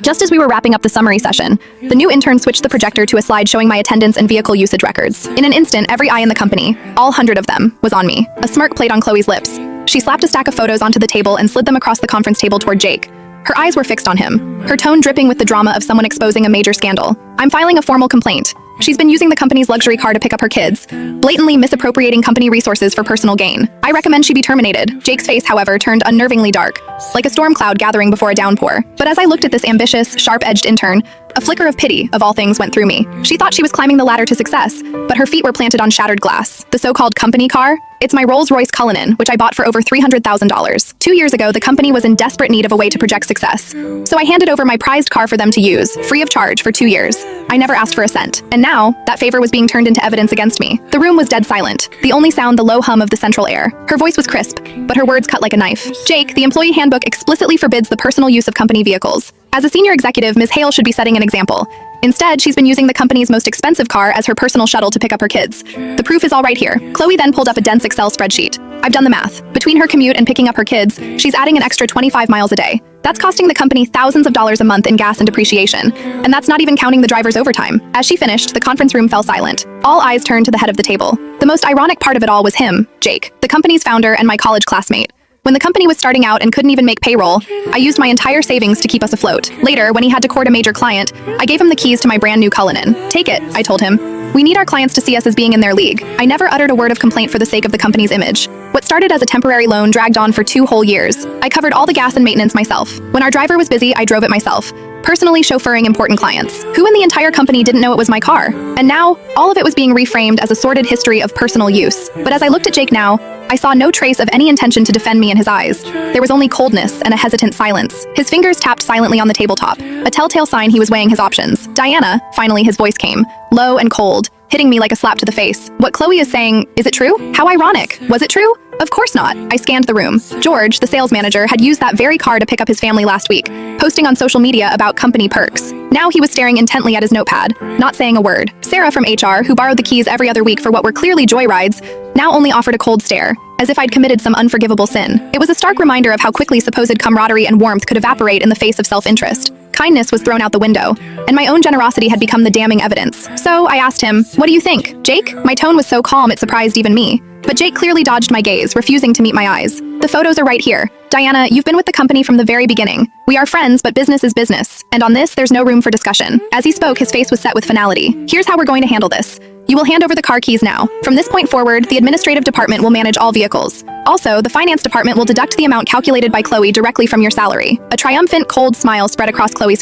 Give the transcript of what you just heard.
Just as we were wrapping up the summary session, the new intern switched the projector to a slide showing my attendance and vehicle usage records. In an instant, every eye in the company, all 100 of them, was on me. A smirk played on Chloe's lips. She slapped a stack of photos onto the table and slid them across the conference table toward Jake. Her eyes were fixed on him, her tone dripping with the drama of someone exposing a major scandal. I'm filing a formal complaint. She's been using the company's luxury car to pick up her kids, blatantly misappropriating company resources for personal gain. I recommend she be terminated. Jake's face, however, turned unnervingly dark, like a storm cloud gathering before a downpour. But as I looked at this ambitious, sharp-edged intern, a flicker of pity, of all things, went through me. She thought she was climbing the ladder to success, but her feet were planted on shattered glass. The so-called company car? It's my Rolls-Royce Cullinan, which I bought for over $300,000. 2 years ago, the company was in desperate need of a way to project success. So I handed over my prized car for them to use, free of charge, for 2 years. I never asked for a cent. And now, that favor was being turned into evidence against me. The room was dead silent, the only sound the low hum of the central air. Her voice was crisp, but her words cut like a knife. Jake, the employee handbook explicitly forbids the personal use of company vehicles. As a senior executive, Ms. Hale should be setting an example. Instead, she's been using the company's most expensive car as her personal shuttle to pick up her kids. The proof is all right here. Chloe then pulled up a dense Excel spreadsheet. I've done the math. Between her commute and picking up her kids, she's adding an extra 25 miles a day. That's costing the company thousands of dollars a month in gas and depreciation. And that's not even counting the driver's overtime. As she finished, the conference room fell silent. All eyes turned to the head of the table. The most ironic part of it all was him, Jake, the company's founder and my college classmate. When the company was starting out and couldn't even make payroll, I used my entire savings to keep us afloat. Later, when he had to court a major client, I gave him the keys to my brand new Cullinan. Take it, I told him. We need our clients to see us as being in their league. I never uttered a word of complaint for the sake of the company's image. What started as a temporary loan dragged on for 2 whole years. I covered all the gas and maintenance myself. When our driver was busy, I drove it myself, personally chauffeuring important clients. Who in the entire company didn't know it was my car? And now, all of it was being reframed as a sordid history of personal use. But as I looked at Jake now, I saw no trace of any intention to defend me in his eyes. There was only coldness and a hesitant silence. His fingers tapped silently on the tabletop, a telltale sign he was weighing his options. Diana, finally his voice came, low and cold, hitting me like a slap to the face. What Chloe is saying, is it true? How ironic. Was it true? Of course not. I scanned the room. George, the sales manager, had used that very car to pick up his family last week, posting on social media about company perks. Now he was staring intently at his notepad, not saying a word. Sarah from HR, who borrowed the keys every other week for what were clearly joyrides, now only offered a cold stare, as if I'd committed some unforgivable sin. It was a stark reminder of how quickly supposed camaraderie and warmth could evaporate in the face of self-interest. Kindness was thrown out the window, and my own generosity had become the damning evidence. So I asked him, "What do you think, Jake?" My tone was so calm it surprised even me. But Jake clearly dodged my gaze, refusing to meet my eyes. "The photos are right here. Diana, you've been with the company from the very beginning. We are friends, but business is business. And on this, there's no room for discussion." As he spoke, his face was set with finality. "Here's how we're going to handle this. You will hand over the car keys now. From this point forward, the administrative department will manage all vehicles. Also, the finance department will deduct the amount calculated by Chloe directly from your salary." A triumphant, cold smile spread across Chloe's face.